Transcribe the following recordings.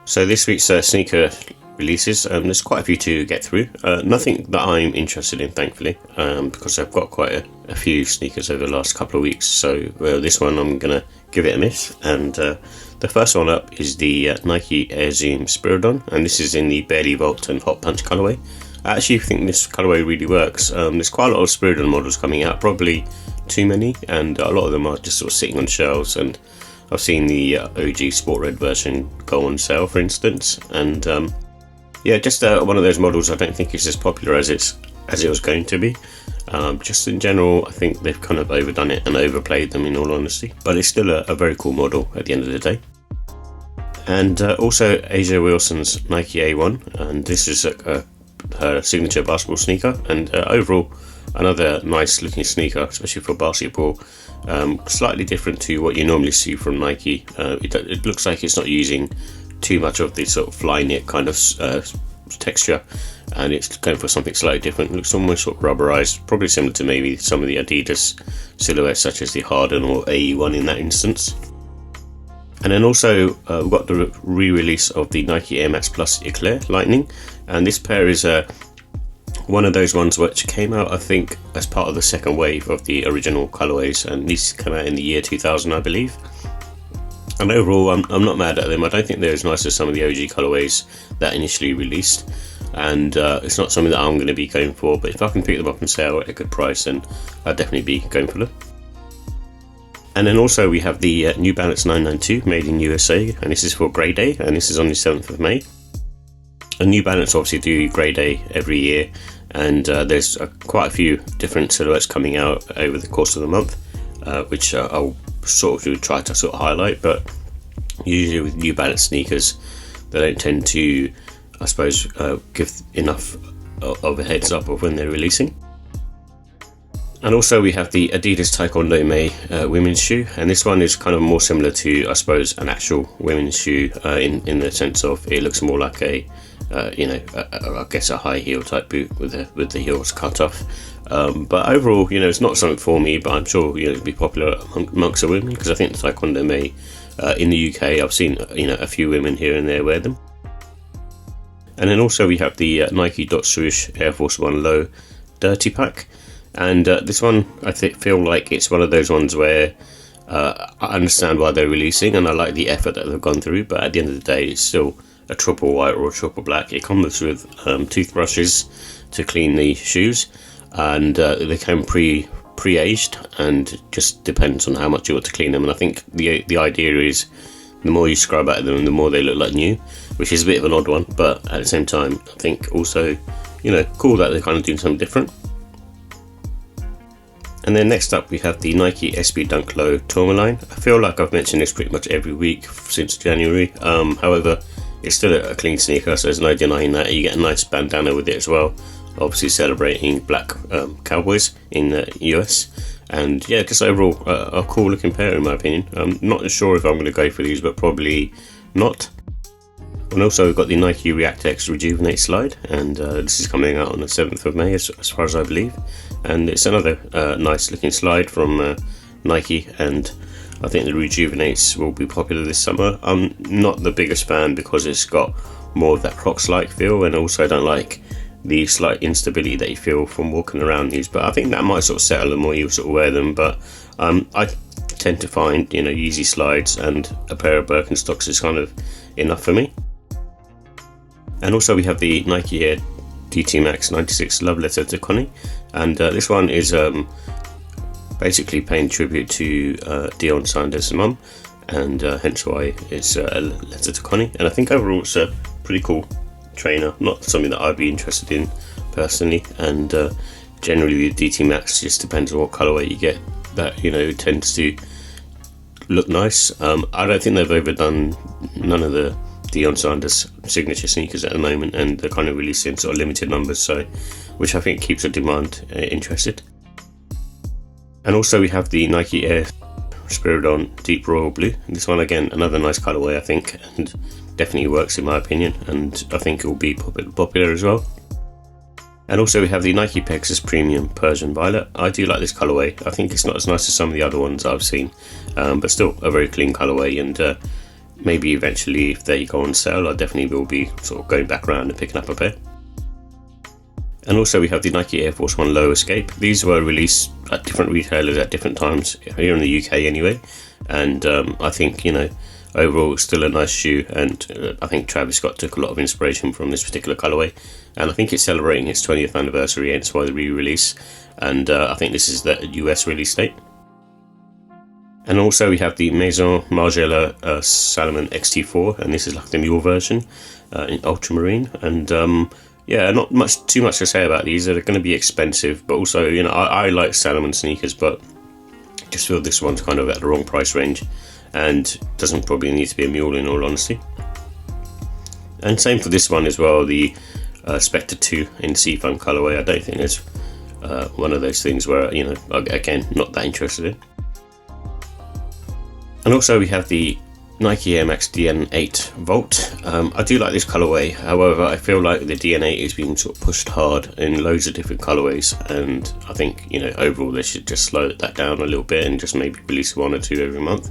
So this week's sneaker releases, there's quite a few to get through. Nothing that I'm interested in, thankfully, because I've got quite a few sneakers over the last couple of weeks. So this one I'm going to give it a miss. And the first one up is the Nike Air Zoom Spiridon, and this is in the Barely Vault and Hot Punch colorway. I actually think this colorway really works. There's quite a lot of Spiridon models coming out, probably too many, and a lot of them are just sort of sitting on shelves. And I've seen the OG Sport Red version go on sale, for instance, and yeah, just one of those models I don't think is as popular as it was going to be. Just in general, I think they've kind of overdone it and overplayed them, in all honesty, but it's still a very cool model at the end of the day. And also Asia Wilson's Nike A1, and this is her signature basketball sneaker, and overall another nice looking sneaker, especially for basketball. Slightly different to what you normally see from Nike. It looks like it's not using too much of the sort of fly knit kind of texture, and it's going for something slightly different. It looks almost sort of rubberized, probably similar to maybe some of the Adidas silhouettes, such as the Harden or AE1 in that instance. And then also we've got the re-release of the Nike Air Max Plus Eclair Lightning, and this pair is one of those ones which came out, I think, as part of the second wave of the original colorways, and these came out in the year 2000, I believe. And overall, I'm not mad at them. I don't think they're as nice as some of the OG colorways that initially released, and it's not something that I'm going to be going for, but if I can pick them up on sale at a good price, then I'd definitely be going for them. And then also we have the New Balance 992 made in USA, and this is for Grey Day, and this is on the 7th of May. And New Balance obviously do Grey Day every year, and there's quite a few different silhouettes coming out over the course of the month, which I'll sort of try to sort of highlight. But usually with New Balance sneakers, they don't tend to, I suppose, give enough of a heads up of when they're releasing. And also we have the Adidas Taekwondo Mei women's shoe, and this one is kind of more similar to, I suppose, an actual women's shoe in the sense of it looks more like a I guess a high heel type boot with the heels cut off. But overall, it's not something for me, but I'm sure it'll be popular amongst the women, because I think the Taekwondo Mei in the UK, I've seen a few women here and there wear them. And then also we have the Nike dotswoosh Air Force One Low Dirty Pack. And this one, I feel like it's one of those ones where I understand why they're releasing, and I like the effort that they've gone through, but at the end of the day, it's still a triple white or a triple black. It comes with toothbrushes to clean the shoes, and they come pre-aged, and it just depends on how much you want to clean them. And I think the idea is the more you scrub at them, the more they look like new, which is a bit of an odd one, but at the same time, I think also, cool that they're kind of doing something different. And then next up we have the Nike SP Duncloine Tourmaline. I feel like I've mentioned this pretty much every week since January. However, it's still a clean sneaker, so there's no denying that. You get a nice bandana with it as well, obviously celebrating Black Cowboys in the US. And yeah, just overall a cool looking pair in my opinion. I'm not sure if I'm going to go for these, but probably not. And also we've got the Nike ReactX Rejuvenate Slide, and this is coming out on the 7th of May as far as I believe. And it's another nice looking slide from Nike, and I think the Rejuvenates will be popular this summer. I'm not the biggest fan because it's got more of that Crocs like feel, and also I don't like the slight instability that you feel from walking around these, but I think that might sort of settle the more you sort of wear them. But I tend to find Yeezy slides and a pair of Birkenstocks is kind of enough for me. And also we have the Nike Air DT Max 96 Love Letter to Connie, and this one is basically paying tribute to Dion Sanders' mum, and hence why it's a letter to Connie. And I think overall it's a pretty cool trainer, not something that I'd be interested in personally, and generally the DT Max just depends on what colourway you get, that tends to look nice. I don't think they've overdone none of the Dion Sanders signature sneakers at the moment, and they're kind of releasing sort of limited numbers, so which I think keeps the demand interested. And also we have the Nike Air Spiridon Deep Royal Blue, and this one again another nice colourway I think, and definitely works in my opinion, and I think it will be popular as well. And also we have the Nike Pegasus Premium Persian Violet. I do like this colourway. I think it's not as nice as some of the other ones I've seen, but still a very clean colourway, and maybe eventually if they go on sale, I definitely will be sort of going back around and picking up a pair. And also we have the Nike Air Force 1 Low Escape. These were released at different retailers at different times, here in the UK anyway, and I think, you know, overall it's still a nice shoe, and I think Travis Scott took a lot of inspiration from this particular colourway, and I think it's celebrating its 20th anniversary, hence why the re-release, and I think this is the US release date. And also we have the Maison Margiela Salomon XT4, and this is like the mule version in ultramarine, and yeah, not too much to say about these. They're going to be expensive, but also, you know, I like Salomon sneakers, but just feel this one's kind of at the wrong price range and doesn't probably need to be a mule in all honesty. And same for this one as well, the Spectre 2 in Seafoam colourway. I don't think it's one of those things where, you know, again, not that interested in. And also we have the Nike Air Max DN8 Vault. I do like this colourway, however I feel like the DN8 is being sort of pushed hard in loads of different colourways, and I think, you know, overall they should just slow that down a little bit and just maybe release 1 or 2 every month.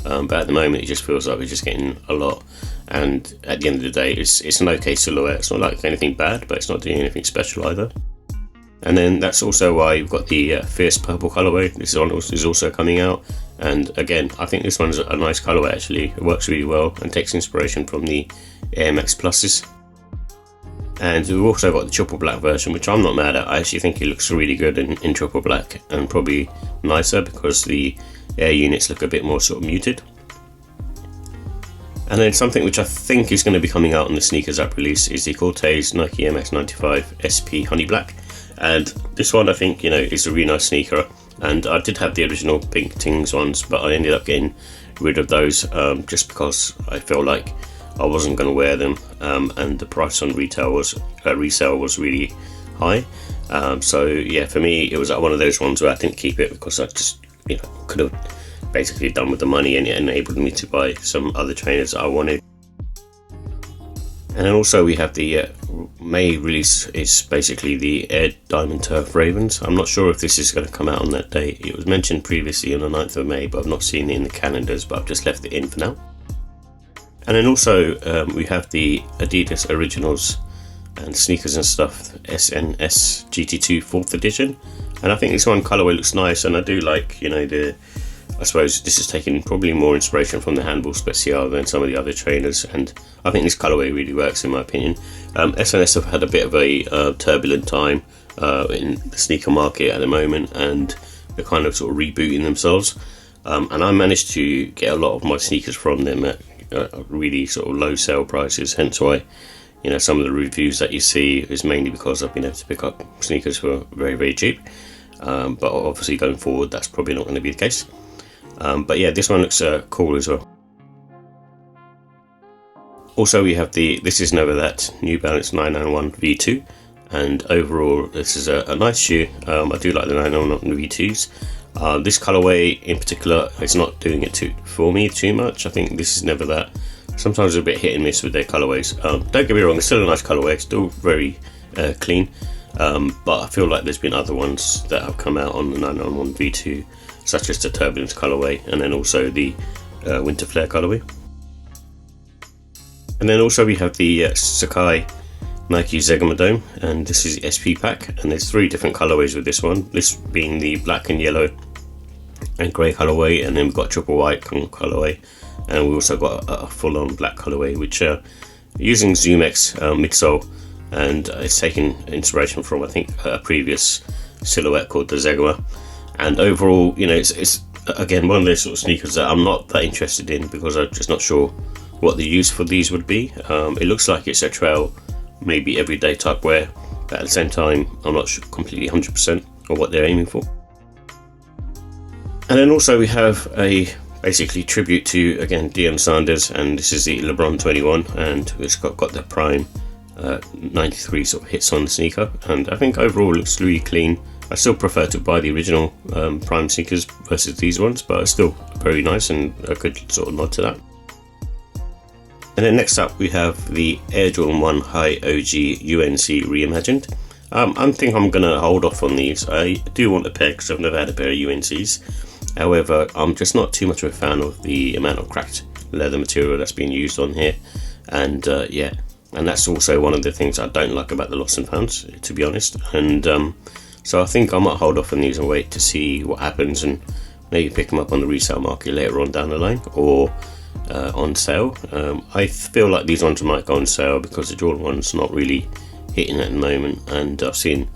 But at the moment it just feels like we're just getting a lot, and at the end of the day it's an okay silhouette. It's not like anything bad, but it's not doing anything special either. And then that's also why you've got the Fierce Purple colourway. This is also coming out, and again I think this one's a nice colourway actually. It works really well and takes inspiration from the Air Max Pluses. And we've also got the triple black version, which I'm not mad at. I actually think it looks really good in triple black, and probably nicer because the air units look a bit more sort of muted. And then something which I think is going to be coming out on the Sneakers app release is the Corteiz Nike Air Max 95 SP Honey Black. And this one I think, you know, is a really nice sneaker, and I did have the original pink Tings ones, but I ended up getting rid of those just because I felt like I wasn't going to wear them, and the price on resale was really high. So yeah, for me it was like one of those ones where I didn't keep it because I just, you know, could have basically done with the money, and it enabled me to buy some other trainers that I wanted. And then also we have the May release. Is basically the Air Diamond Turf Ravens. I'm not sure if this is going to come out on that day. It was mentioned previously on the 9th of May, but I've not seen it in the calendars, but I've just left it in for now. And then also we have the Adidas Originals and Sneakers and Stuff SNS GT2 4th edition, and I think this one colourway looks nice, and I do like, you know, I suppose this is taking probably more inspiration from the Handball Special than some of the other trainers, and I think this colourway really works in my opinion. SNS have had a bit of a turbulent time in the sneaker market at the moment, and they're kind of sort of rebooting themselves, and I managed to get a lot of my sneakers from them at really sort of low sale prices, hence why, you know, some of the reviews that you see is mainly because I've been able to pick up sneakers for very, very cheap, but obviously going forward that's probably not going to be the case. But yeah, this one looks cool as well. Also we have the This Is Never That New Balance 991 V2, and overall this is a nice shoe. I do like the 991 V2s. This colourway in particular is not doing it for me too much. I think This Is Never That sometimes a bit hit and miss with their colourways. Don't get me wrong, it's still a nice colourway, it's still very clean, but I feel like there's been other ones that have come out on the 991 V2, such as the Turbulence colourway, and then also the Winter Flare colourway. And then also we have the Sacai Nike Zegamadome, and this is the SP pack, and there's 3 different colourways with this one, this being the black and yellow and grey colourway, and then we've got triple white colourway, and we also got a full-on black colourway, which using ZoomX midsole, and it's taken inspiration from, I think, a previous silhouette called the Zegama. And overall, you know, it's again one of those sort of sneakers that I'm not that interested in because I'm just not sure what the use for these would be. It looks like it's a trail, maybe everyday type wear, but at the same time I'm not sure completely 100% of what they're aiming for. And then also we have a basically tribute to, again, Deion Sanders, and this is the Lebron 21, and it's got the Prime 93 sort of hits on the sneaker, and I think overall it looks really clean. I still prefer to buy the original Prime sneakers versus these ones, but it's still very nice and a good sort of nod to that. And then next up we have the Air Jordan 1 High OG UNC Reimagined. I think I'm going to hold off on these. I do want a pair because I've never had a pair of UNCs. However, I'm just not too much of a fan of the amount of cracked leather material that's being used on here, and yeah, and that's also one of the things I don't like about the lost and founds, to be honest. And so I think I might hold off on these and wait to see what happens, and maybe pick them up on the resale market later on down the line, or on sale. I feel like these ones might go on sale because the Jordan one's not really hitting at the moment, and I've seen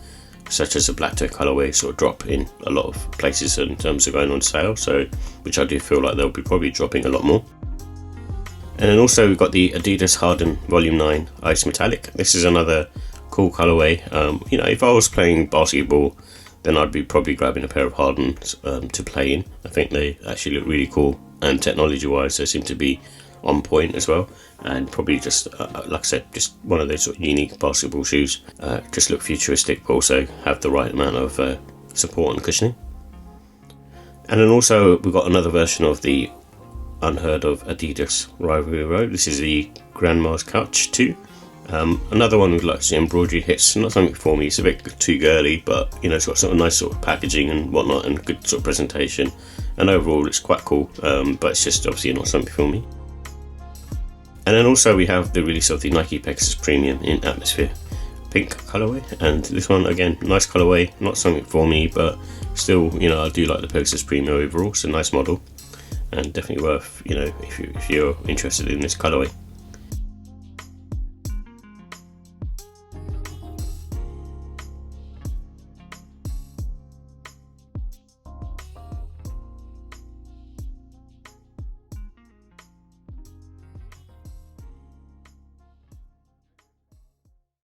such as a black toe colorway sort of drop in a lot of places in terms of going on sale, so which I do feel like they'll be probably dropping a lot more. And then also we've got the Adidas Harden Volume 9 Ice Metallic. This is another cool colorway. You know, if I was playing basketball, then I'd be probably grabbing a pair of Hardens to play in. I think they actually look really cool, and technology wise they seem to be on point as well, and probably just like I said, just one of those sort of unique basketball shoes. Just look futuristic but also have the right amount of support and cushioning. And then also we've got another version of the unheard of Adidas Rivalry. This is the Grandma's Couch 2. Another one with like some embroidery hits. Not something for me, it's a bit too girly, but you know, it's got sort of nice sort of packaging and whatnot, and good sort of presentation, and overall it's quite cool, but it's just obviously not something for me. And then also we have the release of the Nike Pegasus Premium in Atmosphere Pink colorway, and this one again, nice colorway, not something for me, but still, you know, I do like the Pegasus Premium overall. It's a nice model, and definitely worth, you know, if you're interested in this colorway.